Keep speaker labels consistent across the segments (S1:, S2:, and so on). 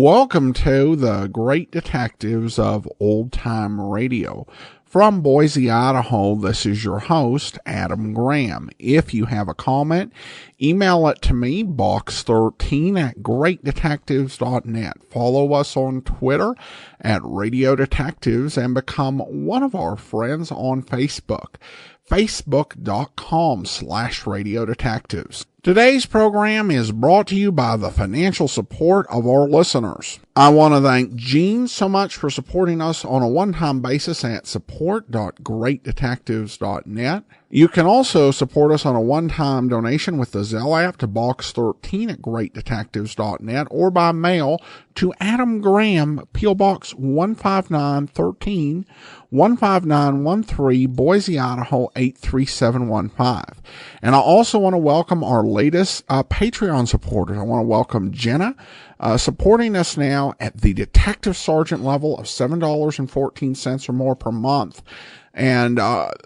S1: Welcome to the Great Detectives of Old Time Radio. From Boise, Idaho, this is your host, Adam Graham. If you have a comment, email it to me, box13@greatdetectives.net. Follow us on Twitter at Radio Detectives and become one of our friends on Facebook, facebook.com/Radio Detectives. Today's program is brought to you by the financial support of our listeners. I want to thank Gene so much for supporting us on a one-time basis at support.greatdetectives.net. You can also support us on a one-time donation with the Zelle app to box13@greatdetectives.net or by mail to Adam Graham, P.O. Box 15913, 15913, Boise, Idaho 83715. And I also want to welcome our latest Patreon supporters. I want to welcome Jenna, supporting us now at the Detective Sergeant level of $7.14 or more per month. And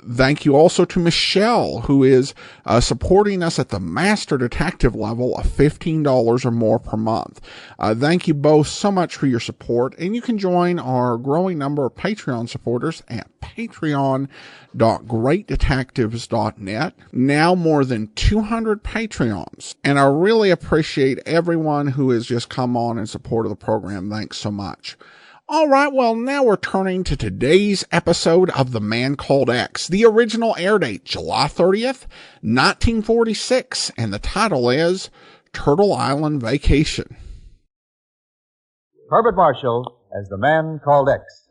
S1: thank you also to Michelle, who is supporting us at the Master Detective level of $15 or more per month. Thank you both so much for your support, and you can join our growing number of Patreon supporters at patreon.greatdetectives.net. Now more than 200 Patreons, and I really appreciate everyone who has just come on in support of the program. Thanks so much. All right, well, now we're turning to today's episode of The Man Called X. The original air date, July 30th, 1946, and the title is Turtle Island Vacation.
S2: Herbert Marshall as The Man Called X.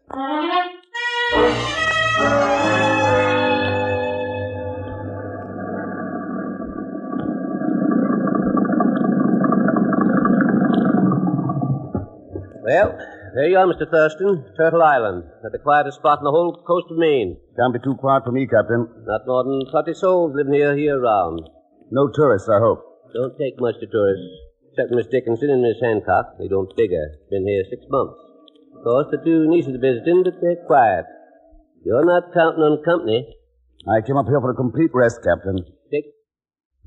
S3: Well, there you are, Mr. Thurston. Turtle Island, at the quietest spot on the whole coast of Maine.
S4: Can't be too quiet for me, Captain.
S3: Not more than 30 souls living here year-round.
S4: No tourists, I hope.
S3: Don't take much to tourists, except Miss Dickinson and Miss Hancock. They don't figure. Been here 6 months. Of course, the two nieces are visiting, but they're quiet. You're not counting on company.
S4: I came up here for a complete rest, Captain.
S3: Dick?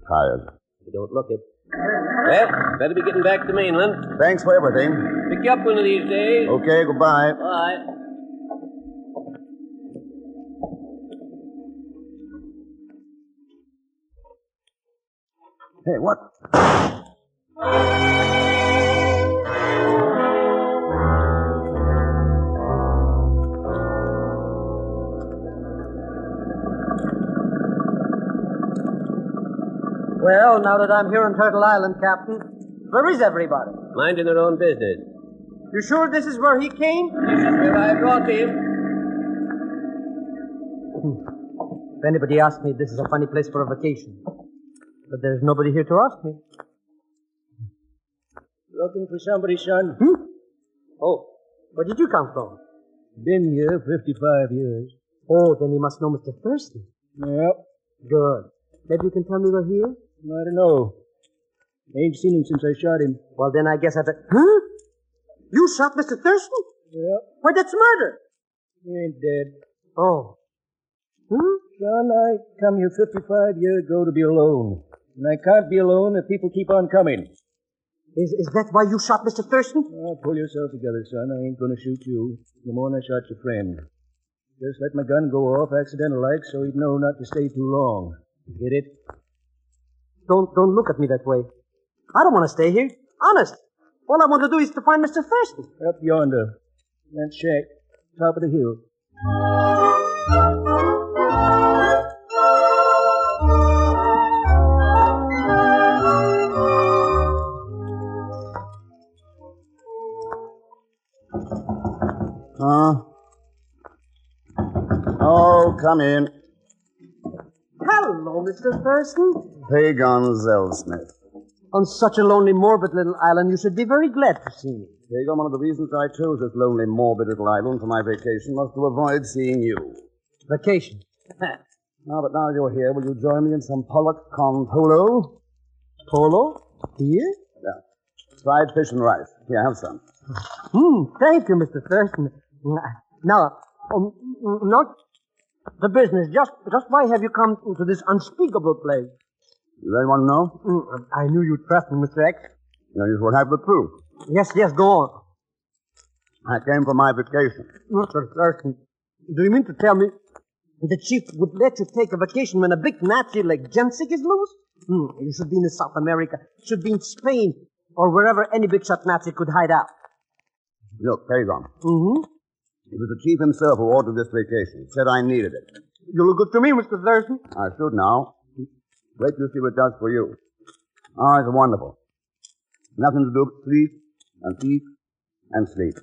S4: Tired.
S3: You don't look it. Well, better be getting back to mainland.
S4: Thanks for everything.
S3: Pick you up one of these days.
S4: Okay, goodbye.
S3: Bye.
S4: Hey, what?
S5: Well, now that I'm here on Turtle Island, Captain, where is everybody?
S3: Minding their own business.
S5: You sure this is where he came?
S3: This is where I brought him.
S5: If anybody asks me, this is a funny place for a vacation. But there's nobody here to ask me.
S6: Looking for somebody, son?
S5: Oh, where did you come from?
S6: Been here 55 years.
S5: Oh, then you must know Mr. Thurston.
S6: Yep.
S5: Good. Maybe you can tell me where he is?
S6: I don't know. Ain't seen him since I shot him.
S5: Well, then I guess I bet... Huh? You shot Mr. Thurston?
S6: Yep.
S5: Why, that's murder.
S6: He ain't dead.
S5: Oh.
S6: Son, I come here 55 years ago to be alone. And I can't be alone if people keep on coming.
S5: Is that why you shot Mr. Thurston?
S6: Oh, pull yourself together, son. I ain't gonna shoot you. No more than I shot your friend. Just let my gun go off accidental-like so he'd know not to stay too long. Get it?
S5: Don't look at me that way. I don't want to stay here. Honest. All I want to do is to find Mr. Thurston.
S6: Up yonder. That shack. Top of the hill.
S4: Oh, come in.
S5: Hello, Mr. Thurston.
S4: Pagon Zellsmith.
S5: On such a lonely, morbid little island, you should be very glad to see me.
S4: Pagon, one of the reasons I chose this lonely, morbid little island for my vacation was to avoid seeing you.
S5: Vacation?
S4: Now, but now you're here, will you join me in some pollock con polo?
S5: Polo? Here?
S4: Yeah. Fried fish and rice. Here, have some.
S5: Thank you, Mr. Thurston. Now, not the business. Just why have you come to this unspeakable place?
S4: You really want to know?
S5: I knew you'd trust me, Mr. X.
S4: Now, you will have the proof.
S5: Yes, go on.
S4: I came for my vacation.
S5: Mr. Thurston, do you mean to tell me the chief would let you take a vacation when a big Nazi like Jensik is loose? You should be in South America. Should be in Spain. Or wherever any big shot Nazi could hide out.
S4: Look, Pagon.
S5: Mm-hmm.
S4: It was the chief himself who ordered this vacation. Said I needed it.
S5: You look good to me, Mr. Thurston.
S4: I should now. Wait till you see what it does for you. Oh, it's wonderful. Nothing to do but sleep and eat and sleep.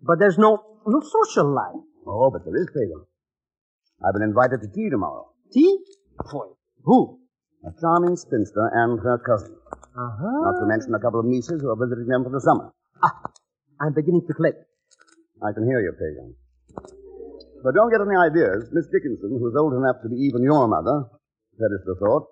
S5: But there's no social life.
S4: Oh, but there is, Pagon. I've been invited to tea tomorrow.
S5: Tea? Boy, who?
S4: A charming spinster and her cousin.
S5: Uh-huh.
S4: Not to mention a couple of nieces who are visiting them for the summer.
S5: I'm beginning to click.
S4: I can hear you, Pagan. But don't get any ideas. Miss Dickinson, who's old enough to be even your mother, perish the thought,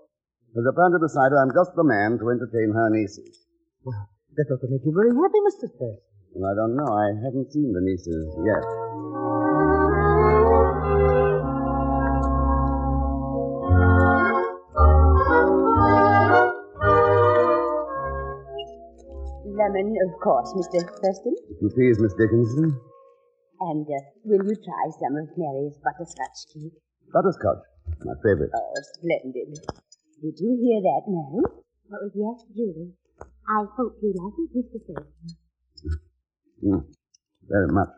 S4: has apparently decided I'm just the man to entertain her nieces.
S5: Well, that ought to make you very happy, Mr. Thurston.
S4: Well, I don't know. I haven't seen the nieces yet.
S7: Lemon, of course, Mr. Thurston.
S4: If you please, Miss Dickinson.
S7: And will you try some of Mary's butterscotch cake?
S4: Butterscotch, my favorite.
S7: Oh, splendid. Did you hear that, Mary?
S8: Oh, yes, Julie. I hope you like it, Mr. Thurston.
S4: Very much.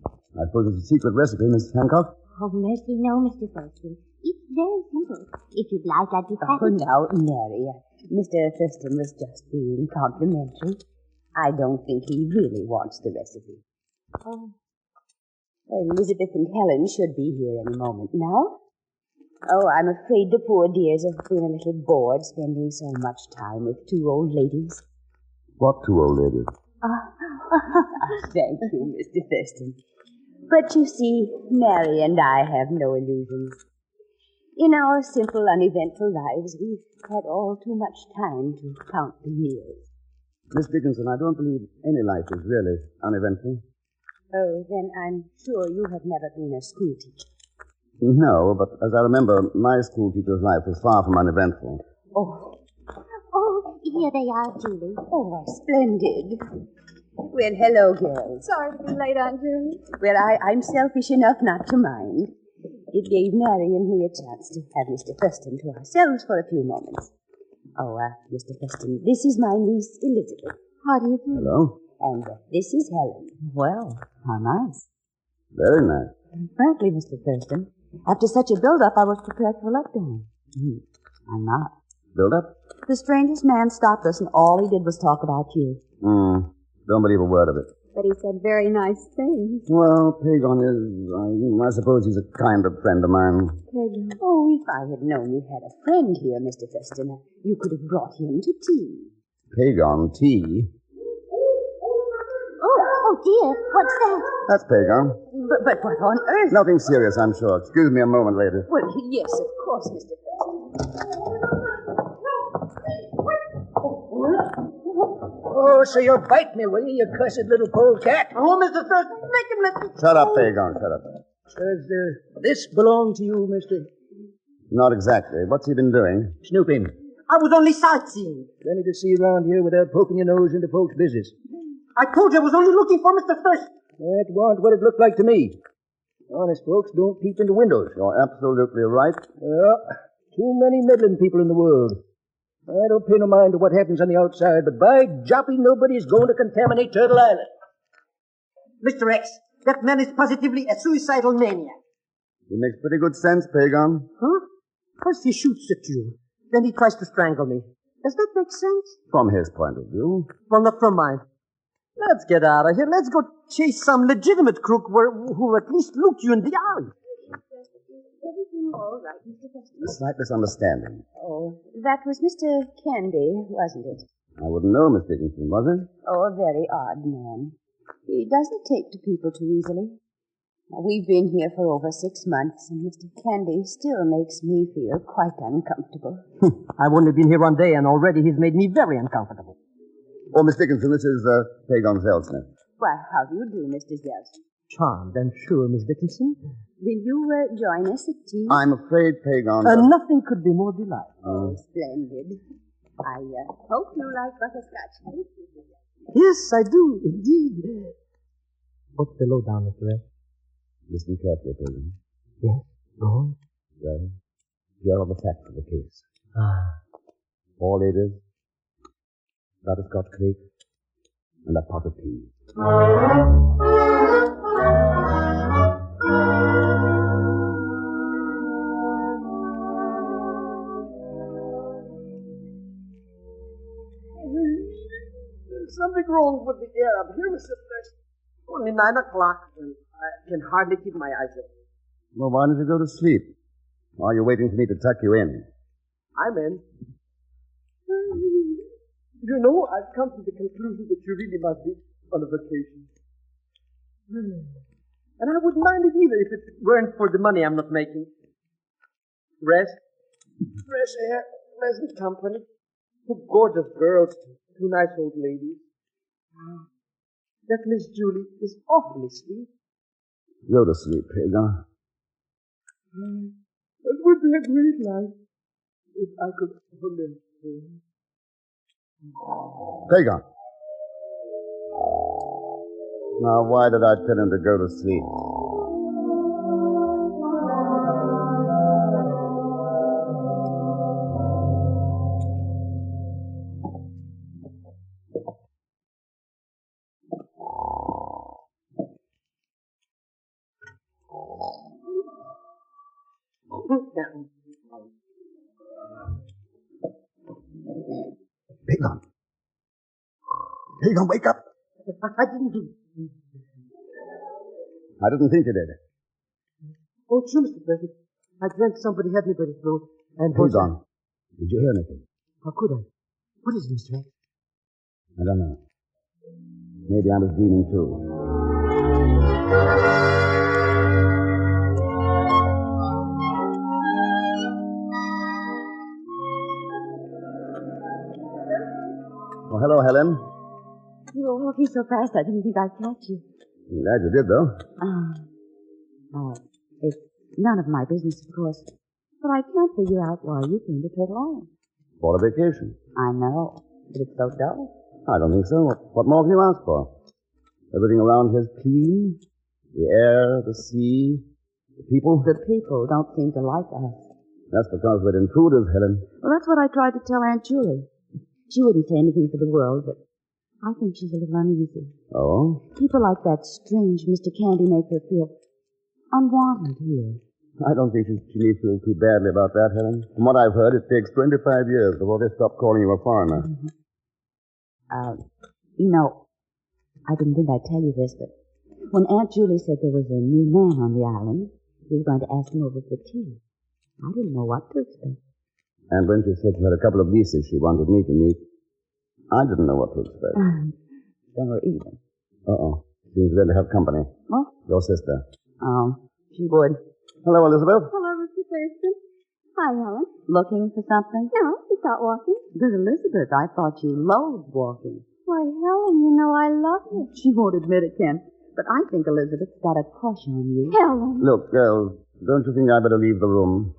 S4: I suppose it's a secret recipe, Miss Hancock?
S8: Oh, mercy, no, Mr. Thurston. It's very simple. If you'd like, I'd be happy.
S7: Oh, now, Mary, Mr. Thurston was just being complimentary. I don't think he really wants the recipe.
S8: Oh.
S7: Well, Elizabeth and Helen should be here any moment now. Oh, I'm afraid the poor dears have been a little bored spending so much time with two old ladies.
S4: What two old ladies?
S7: Thank you, Mr. Thurston. But you see, Mary and I have no illusions. In our simple, uneventful lives, we've had all too much time to count the years.
S4: Miss Dickinson, I don't believe any life is really uneventful.
S7: Oh, then I'm sure you have never been a school teacher.
S4: No, but as I remember, my school teacher's life was far from uneventful.
S7: Oh,
S8: Here they are, Julie.
S7: oh, splendid. Well, hello, girls.
S8: Sorry to be late, Aunt Julie.
S7: Well, I'm selfish enough not to mind. It gave Mary and me a chance to have Mr. Thurston to ourselves for a few moments. Oh, Mr. Thurston, this is my niece, Elizabeth.
S8: How do you do?
S4: Hello?
S7: And this is Helen. Well, how nice.
S4: Very nice.
S7: Frankly, Mr. Thurston, after such a build-up, I was prepared for letdown. I'm not.
S4: Build up?
S7: The strangest man stopped us, and all he did was talk about you.
S4: Don't believe a word of it.
S8: But he said very nice things.
S4: Well, Pagon is, I suppose he's a kind of friend of mine.
S7: Oh, if I had known you had a friend here, Mr. Thurston, you could have brought him to tea.
S4: Pagon, tea?
S8: Oh, dear. What's that?
S4: That's Pagon.
S7: But what on earth?
S4: Nothing serious, I'm sure. Excuse me a moment later.
S7: Well, yes, of course, Mr. Thurston.
S6: Oh, so you'll bite me, will you, you cussed little polecat?
S5: Oh, Mr. Thurston, make it, Mr.
S4: Shut up, Pagon, shut up.
S6: Does this belong to you, Mr.
S4: Not exactly. What's he been doing?
S6: Snooping?
S5: I was only sightseeing.
S6: Plenty to see around here without poking your nose into folks' business.
S5: I told you I was only looking for Mr. Thurston.
S6: That wasn't what it looked like to me. Honest folks don't peep into windows.
S4: You're absolutely right.
S6: Too many meddling people in the world. I don't pay no mind to what happens on the outside, but by Joppy, nobody's going to contaminate Turtle Island.
S5: Mr. X, that man is positively a suicidal maniac.
S4: He makes pretty good sense, Pagon.
S5: Huh? First he shoots at you, then he tries to strangle me. Does that make sense?
S4: From his point of view.
S5: Well, not from mine. Let's get out of here. Let's go chase some legitimate crook who at least look you in the eye.
S7: Everything all right, Mr. Thurston?
S4: A slight misunderstanding.
S7: Oh, that was Mr. Candy, wasn't it?
S4: I wouldn't know, Miss Dickinson, was it?
S7: Oh, a very odd man. He doesn't take to people too easily. Now, we've been here for over 6 months, and Mr. Candy still makes me feel quite uncomfortable.
S5: I've only been here 1 day, and already he's made me very uncomfortable.
S4: Oh, Miss Dickinson, this is Pagon Zelsner.
S7: Why, how do you do, Mr. Zelston?
S5: Charmed, I'm sure, Miss Dickinson.
S7: Will you join us at tea?
S4: I'm afraid Pagon...
S5: Nothing could be more delightful.
S7: Oh, splendid. I hope you like butterscotch cake.
S5: Yes, I do, indeed. What's the lowdown, Mr. Red?
S4: Listen carefully, Pilgrim.
S5: Yes, go on.
S4: Well, here are the facts of the case.
S5: Ah,
S4: Four ladies, butterscotch cake, and a pot of tea.
S5: there's something wrong with the air up here, Mr. Preston. Only 9 o'clock, and I can hardly keep my eyes open.
S4: Well, why don't you go to sleep? Or are you waiting for me to tuck you in?
S5: I'm in. You know, I've come to the conclusion that you really must be on a vacation. And I wouldn't mind it either if it weren't for the money I'm not making. Rest, fresh air, pleasant company, 2 gorgeous girls, 2 nice old ladies. That Miss Julie is awfully sweet.
S4: Go to sleep, Hagar.
S5: It would be a great life if I could live.
S4: Hagar. Now, why did I tell him to go to sleep? Hagar. Hagar, wake up.
S5: I didn't do it.
S4: I didn't think you did.
S5: Oh, true, Mr. President. I dreamt somebody had me by the throat and...
S4: Hagar, did you hear anything?
S5: How could I? What is it, Mr. X?
S4: I don't know. Maybe I was dreaming too. Well, hello, Helen.
S7: You were walking so fast I didn't think I'd catch you.
S4: I'm glad you did, though.
S7: It's none of my business, of course. But I can't figure out why you came to Turtle Island.
S4: For a vacation.
S7: I know, but it's so dull.
S4: I don't think so. What more can you ask for? Everything around here is clean. The air, the sea, the people.
S7: The people don't seem to like us.
S4: That's because we're intruders, Helen.
S7: Well, that's what I tried to tell Aunt Julie. She wouldn't say anything for the world, but I think she's a little uneasy.
S4: Oh?
S7: People like that strange Mr. Candy make her feel unwanted here.
S4: I don't think she needs to feel too badly about that, Helen. From what I've heard, it takes 25 years before they stop calling you a foreigner.
S7: You know, I didn't think I'd tell you this, but when Aunt Julie said there was a new man on the island, she was going to ask him over for tea. I didn't know what to expect.
S4: And when she said she had a couple of nieces she wanted me to meet, I didn't know what to expect.
S7: Then we're even.
S4: Uh-oh. Seems glad to have company.
S7: What?
S4: Your sister.
S7: Oh, she would.
S4: Hello, Elizabeth.
S8: Hello, Mr. Thurston. Hi, Helen.
S7: Looking for something?
S8: No, just out walking.
S7: Good Elizabeth, I thought you loathed walking.
S8: Why, Helen, you know I love it.
S7: She won't admit it, Ken, but I think Elizabeth's got a crush on you.
S8: Helen.
S4: Look, girls, don't you think I better leave the room?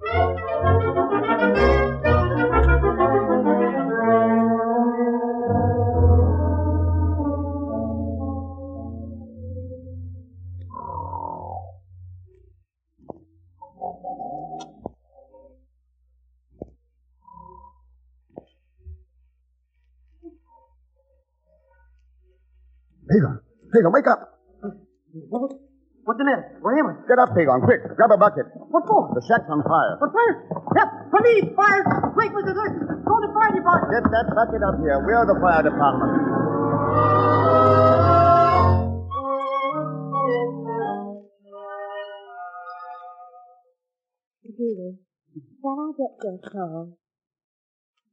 S4: Hagar, wake up!
S5: What's the matter? Where am I?
S4: Get up, Hagar, quick. Grab a bucket.
S5: What for?
S4: The shack's on fire.
S5: What fire? Help! Police! Fire! Quick, Mr. Thurston! Call the fire department!
S4: Get that bucket up here. We're the fire department.
S8: Julie, shall I get your shawl?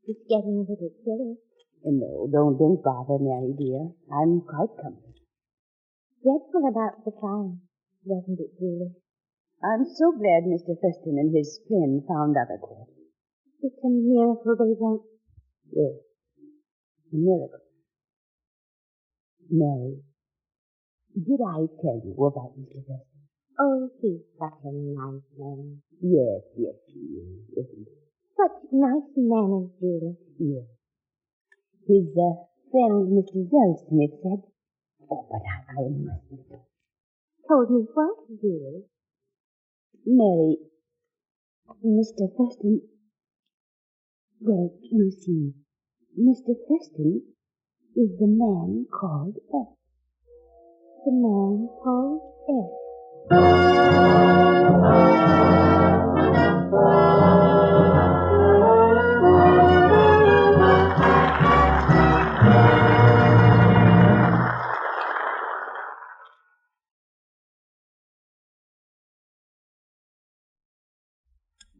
S8: It's getting a little chilly.
S7: No, don't bother, Mary dear. I'm quite comfortable.
S8: Dreadful about the fire, wasn't it, Julie?
S7: I'm so glad Mr. Thurston and his friend found other quarters.
S8: It's a miracle they won't.
S7: Yes, a miracle. Mary, did I tell you about Mr. Thurston?
S8: Oh, he's such a nice man.
S7: Yes, he is, isn't he?
S8: Such nice manners, Julie.
S7: Yes. His friend, Mr. Zellsmith, said, oh, but I mustn't.
S8: Told me what, dear?
S7: Mary, Mr. Thurston. Well, you see, Mr. Thurston is the man called F.
S8: The man called F.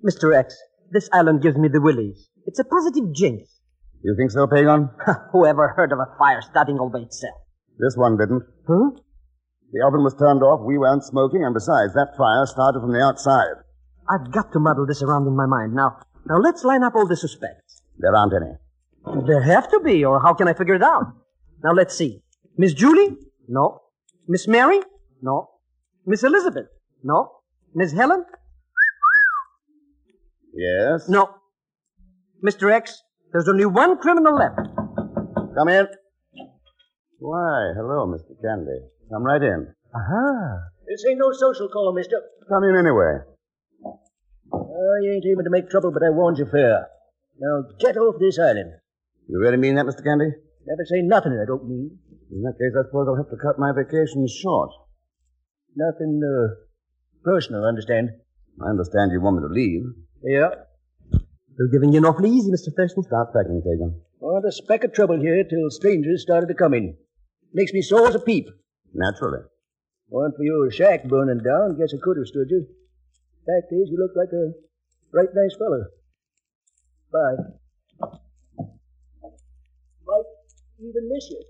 S5: Mr. X, this island gives me the willies. It's a positive jinx.
S4: You think so, Pagan?
S5: Whoever heard of a fire starting all by itself?
S4: This one didn't.
S5: Huh?
S4: The oven was turned off, we weren't smoking, and besides, that fire started from the outside.
S5: I've got to muddle this around in my mind. Now let's line up all the suspects.
S4: There aren't any.
S5: There have to be, or how can I figure it out? Now let's see. Miss Julie? No. Miss Mary? No. Miss Elizabeth? No. Miss Helen?
S4: Yes?
S5: No. Mr. X, there's only one criminal left.
S4: Come in. Why, hello, Mr. Candy. Come right in.
S6: Aha. This ain't no social call, mister.
S4: Come in anyway.
S6: Oh, you ain't aiming to make trouble, but I warned you fair. Now, get off this island.
S4: You really mean that, Mr. Candy?
S6: Never say nothing I don't mean.
S4: In that case, I suppose I'll have to cut my vacation short.
S6: Nothing, personal, understand?
S4: I understand you want me to leave.
S6: Yeah.
S5: You're giving in awfully easy, Mr. Thurston.
S4: Start packing, Pagan.
S6: Want a speck of trouble here till strangers started to come in. Makes me sore as a peep.
S4: Naturally.
S6: Want for your shack burning down, guess I could have stood you. Fact is, you look like a right nice fellow. Bye. Might even miss you.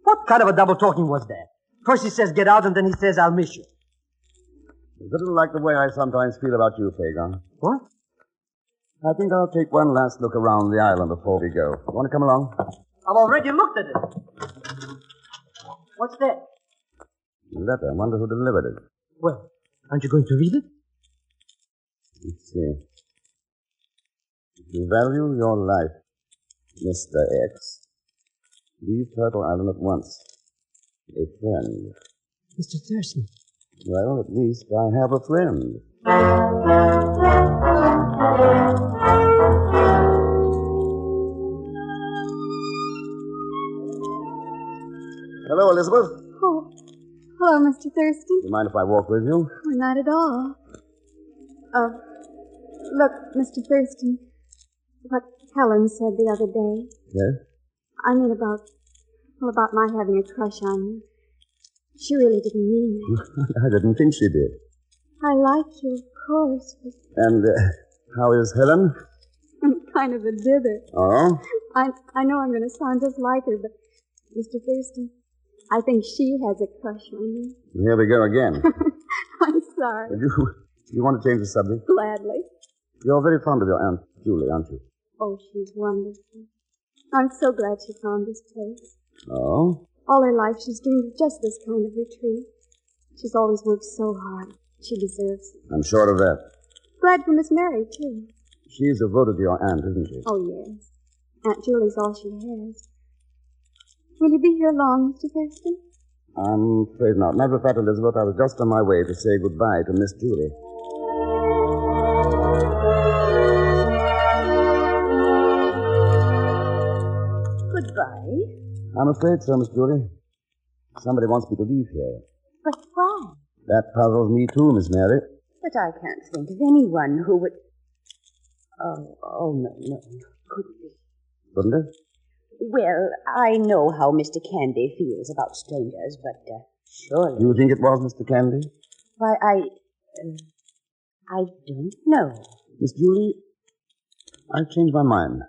S5: What kind of a double talking was that? First he says get out, and then he says I'll miss you.
S4: It's a little like the way I sometimes feel about you, Pagan.
S5: What?
S4: I think I'll take one last look around the island before we go. Want to come along?
S5: I've already looked at it. What's that?
S4: A letter. I wonder who delivered it.
S5: Well, aren't you going to read it?
S4: Let's see. If you value your life, Mr. X, leave Turtle Island at once. A friend.
S5: Mr. Thurston.
S4: Well, at least I have a friend. Hello, Elizabeth.
S9: Oh, hello, Mr. Thurston.
S4: You mind if I walk with you?
S9: Oh, not at all. Look, Mr. Thurston, what Helen said the other day.
S4: Yes?
S9: I mean about my having a crush on you. She really didn't mean it.
S4: I didn't think she did.
S9: I like you, of course, but
S4: And how is Helen?
S9: I'm kind of a dither.
S4: Oh?
S9: I know I'm going to sound just like her, but Mr. Thurston, I think she has a crush on you.
S4: Here we go again.
S9: I'm sorry.
S4: You want to change the subject?
S9: Gladly.
S4: You're very fond of your Aunt Julie, aren't you?
S9: Oh, she's wonderful. I'm so glad she found this place.
S4: Oh?
S9: All her life she's dreamed of just this kind of retreat. She's always worked so hard. She deserves it.
S4: I'm sure of that.
S9: Glad for Miss Mary, too.
S4: She's devoted to your aunt, isn't she?
S9: Oh, yes. Aunt Julie's all she has. Will you be here long, Mr. Thurston?
S4: I'm afraid not. Matter of fact, Elizabeth, I was just on my way to say goodbye to Miss Julie.
S7: Goodbye.
S4: I'm afraid so, Miss Julie. Somebody wants me to leave here.
S7: But why?
S4: That puzzles me too, Miss Mary.
S7: But I can't think of anyone who would... Oh, no. Couldn't be.
S4: Couldn't it?
S7: Well, I know how Mr. Candy feels about strangers, but surely...
S4: You think it was Mr. Candy?
S7: Why, I don't know.
S4: Miss Julie, I've changed my mind.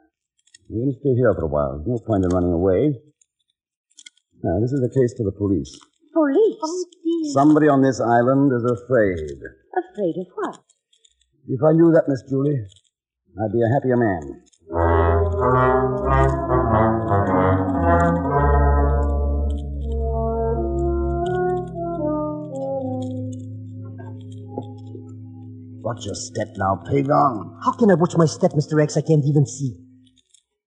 S4: I'm going to stay here for a while. There's no point in running away. Now, this is a case for the police.
S7: Police?
S9: Oh, dear.
S4: Somebody on this island is afraid.
S7: Afraid of what?
S4: If I knew that, Miss Julie, I'd be a happier man. Watch your step now, Pagon.
S5: How can I watch my step, Mr. X? I can't even see.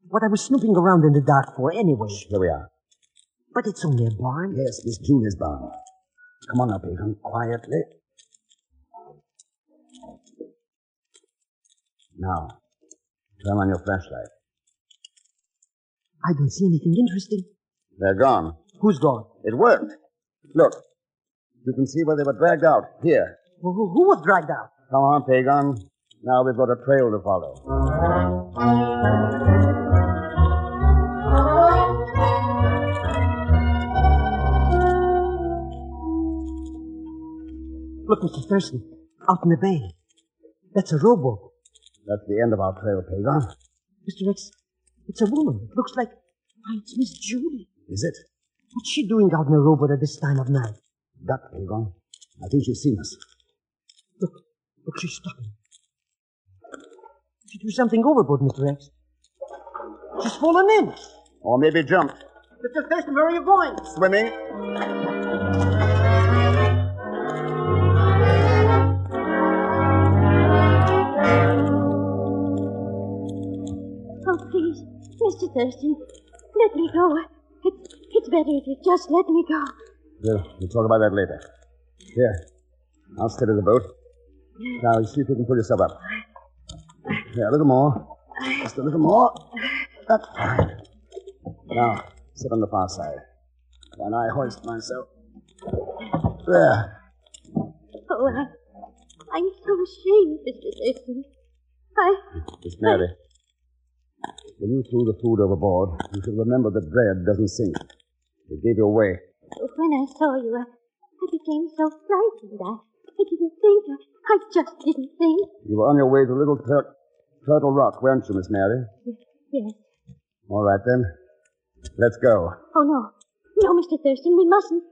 S5: What I was snooping around in the dark for, anyway.
S4: Here we are.
S5: But it's only a barn.
S4: Yes, Miss Julie's barn. Come on now, Pagan, quietly. Now, turn on your flashlight.
S5: I don't see anything interesting.
S4: They're gone.
S5: Who's gone?
S4: It worked. Look, you can see where they were dragged out. Here.
S5: Who was dragged out?
S4: Come on, Pagan. Now we've got a trail to follow.
S5: Look, Mr. Thurston, out in the bay. That's a rowboat.
S4: That's the end of our trail, Pagan.
S5: Mr. X, it's a woman. It looks like... Why, it's Miss Julie.
S4: Is it?
S5: What's she doing out in a rowboat at this time of night?
S4: Duck, Pagan. I think she's seen us.
S5: Look, she's stopping. She threw something overboard, Mr. X. She's fallen in.
S4: Or maybe jumped.
S5: Mr. Thurston, where are you going?
S4: Swimming.
S8: Oh, please, Mr. Thurston, let me go. It's better if you just let me go.
S4: We'll talk about that later. Here, I'll steady the boat. Now, see if you can pull yourself up. Yeah, a little more. Just a little more. That's fine. Now, sit on the far side. When I hoist myself. There.
S8: Oh, I'm so ashamed, Mr. Thurston.
S4: Miss Mary, when you threw the food overboard, you should remember that bread doesn't sink. It gave you away.
S8: When I saw you, I became so frightened. I didn't think. I just didn't think.
S4: You were on your way to Little Turtle Rock, weren't you, Miss Mary?
S8: Yes.
S4: All right, then. Let's go.
S8: Oh, no. No, Mr. Thurston, we mustn't.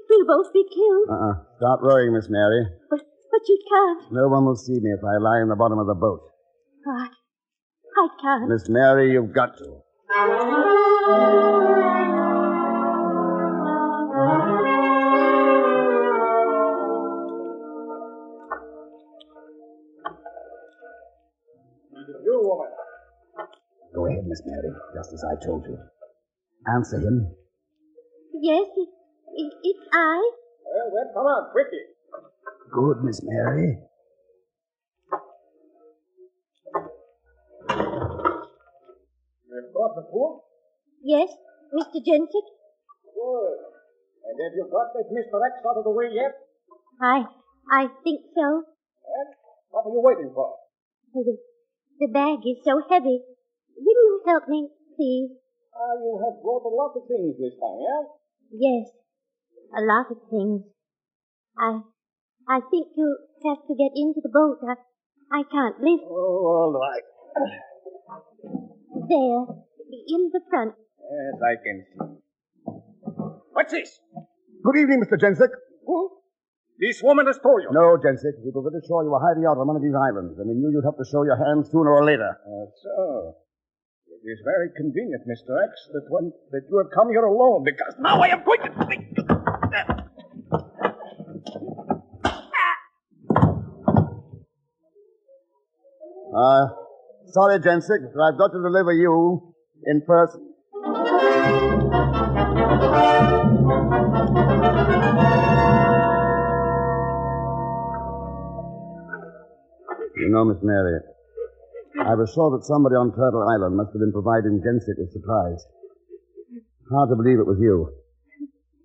S8: We'll both be killed.
S4: Start rowing, Miss Mary.
S8: But you can't.
S4: No one will see me if I lie in the bottom of the boat.
S8: I can't.
S4: Miss Mary, you've got to.
S6: You, woman.
S4: Go ahead, Miss Mary, just as I told you. Answer him.
S8: Yes, it's I.
S6: Well, then, come on, quickly.
S4: Good, Miss Mary.
S6: You've got the food?
S8: Yes, Mr. Jensick.
S6: Good. And have you got that Mr. X out of the way yet?
S8: I think so.
S6: Well, what are you waiting for?
S8: The bag is so heavy. Will you help me, please?
S6: You have brought a lot of things this time, yeah?
S8: Yes, a lot of things. I think you'll have to get into the boat. I can't lift.
S6: Oh, all right.
S8: There, in the front.
S6: Yes, I can see. What's this?
S4: Good evening, Mr. Jensick.
S6: Who? This woman has told you.
S4: No, Jensick. We were very sure you were hiding out on one of these islands, and we knew you'd have to show your hands sooner or later.
S6: So. It is very convenient, Mr. X, that you have come here alone, because now I am going to...
S4: Sorry, Jensick, but I've got to deliver you in person. You know, Miss Mary, I was sure that somebody on Turtle Island must have been providing Jensick with supplies. Hard to believe it was you.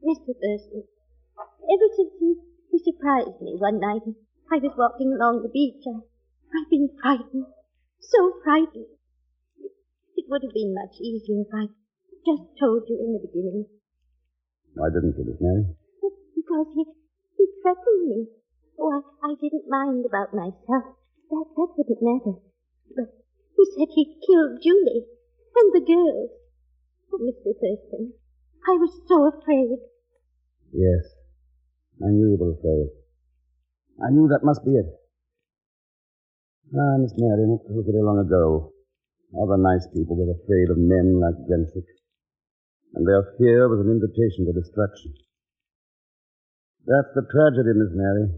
S8: Mr. Thurston, ever since you surprised me one night, I was walking along the beach. I've been frightened, so frightened. It would have been much easier if I'd just told you in the beginning.
S4: Why didn't you, Miss Mary?
S8: Because he threatened me. Oh, I didn't mind about myself. That wouldn't matter. But he said he'd killed Julie and the girls. Oh, Mr. Thurston, I was so afraid.
S4: Yes, I knew you were afraid. I knew that must be it. Miss Mary, not so very long ago, other nice people were afraid of men like Jensick, and their fear was an invitation to destruction. That's the tragedy, Miss Mary.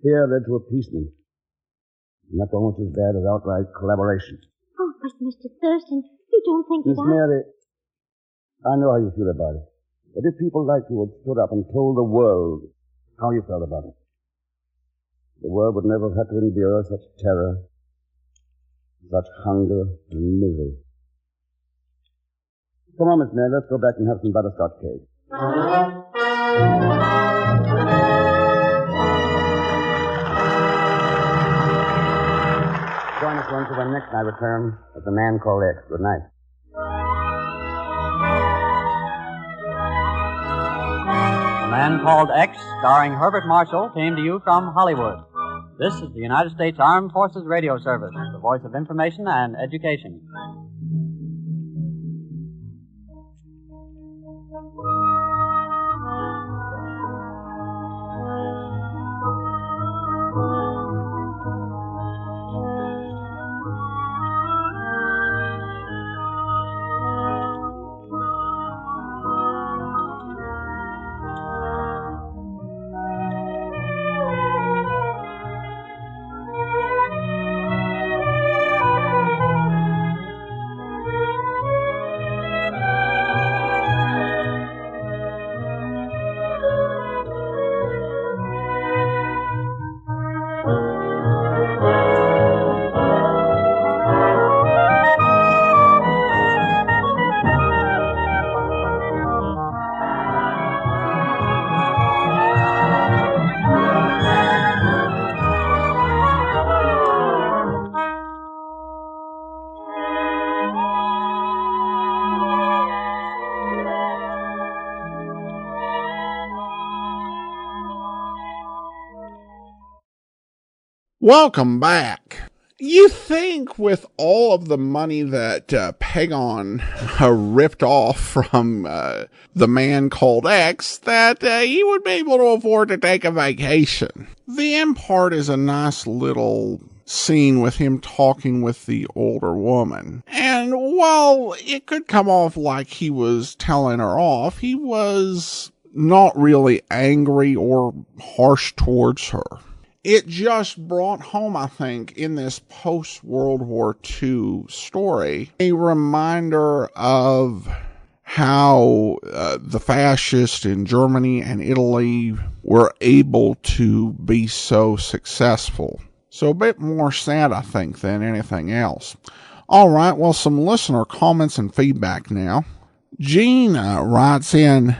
S4: Fear led to appeasement. And that's almost as bad as outright collaboration.
S8: Oh, but Mr. Thurston, you don't think
S4: Miss
S8: that
S4: Mary, I know how you feel about it. that if people like you had stood up and told the world how you felt about it, the world would never have had to endure such terror, such hunger and misery. Come on, Miss Mary, let's go back and have some butterscotch cake. Join us once when next night return as The Man Called X. Good night.
S2: The Man Called X, starring Herbert Marshall, came to you from Hollywood. This is the United States Armed Forces Radio Service, the voice of information and education.
S1: Welcome back. You think with all of the money that Pagon ripped off from The Man Called X that he would be able to afford to take a vacation. The end part is a nice little scene with him talking with the older woman. And while it could come off like he was telling her off, he was not really angry or harsh towards her. It just brought home, I think, in this post-World War II story, a reminder of how the fascists in Germany and Italy were able to be so successful. So a bit more sad, I think, than anything else. All right, well, some listener comments and feedback now. Gene writes in,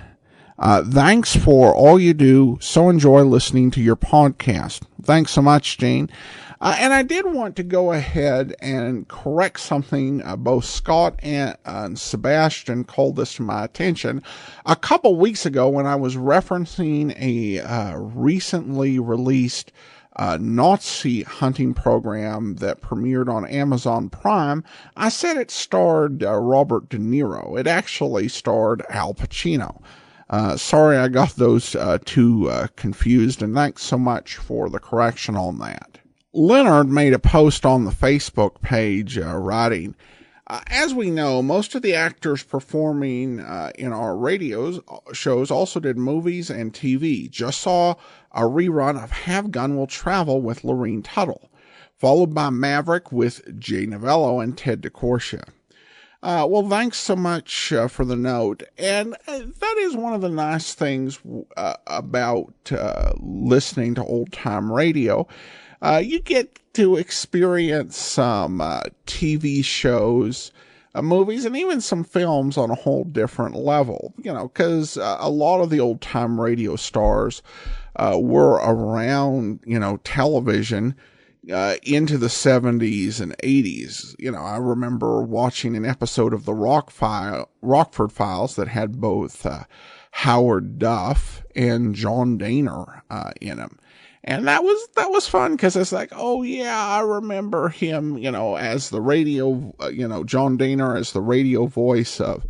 S1: thanks for all you do. So enjoy listening to your podcast. Thanks so much, Gene. And I did want to go ahead and correct something. Both Scott and Sebastian called this to my attention a couple weeks ago when I was referencing a recently released Nazi hunting program that premiered on Amazon Prime. I said it starred Robert De Niro. It actually starred Al Pacino. Sorry I got those two confused, and thanks so much for the correction on that. Leonard made a post on the Facebook page writing, as we know, most of the actors performing in our radio shows also did movies and TV. Just saw a rerun of Have Gun Will Travel with Lorene Tuttle, followed by Maverick with Jay Novello and Ted DeCorsia. Well, thanks so much for the note. And that is one of the nice things about listening to old-time radio. You get to experience some TV shows, movies, and even some films on a whole different level. You know, because a lot of the old-time radio stars were around, television into the 70s and 80s. I remember watching an episode of the Rockford Files that had both Howard Duff and John Daner in them. And that was fun because it's like, oh yeah, I remember him, as the radio, John Daner as the radio voice of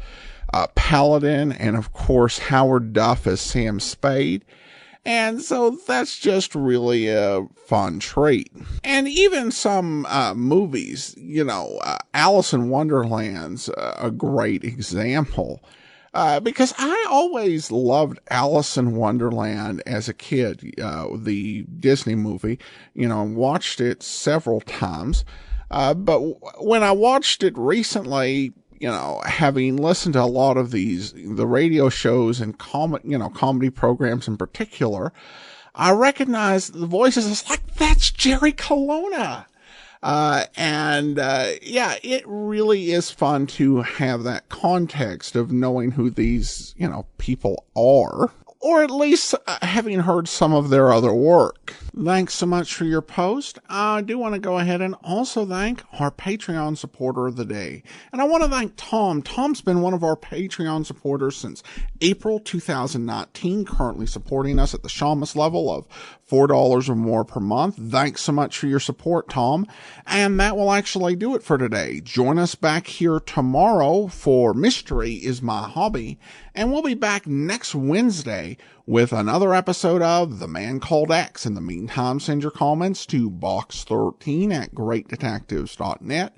S1: Paladin, and of course Howard Duff as Sam Spade. And so that's just really a fun treat. And even some movies, Alice in Wonderland's a great example. Because I always loved Alice in Wonderland as a kid, the Disney movie, watched it several times. But when I watched it recently, having listened to a lot of the radio shows and comedy programs in particular, I recognize the voices. It's like, that's Jerry Colonna. It really is fun to have that context of knowing who these, people are, or at least having heard some of their other work. Thanks so much for your post. I do want to go ahead and also thank our Patreon supporter of the day. And I want to thank Tom. Tom's been one of our Patreon supporters since April 2019, currently supporting us at the Shamus level of $4 or more per month. Thanks so much for your support, Tom. And that will actually do it for today. Join us back here tomorrow for Mystery is My Hobby. And we'll be back next Wednesday with another episode of The Man Called X. In the meantime, send your comments to box13@greatdetectives.net.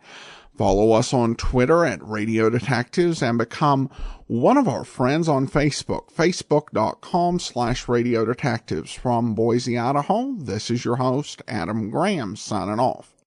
S1: Follow us on Twitter at Radio Detectives and become one of our friends on Facebook, facebook.com/Radio Detectives. From Boise, Idaho, this is your host, Adam Graham, signing off.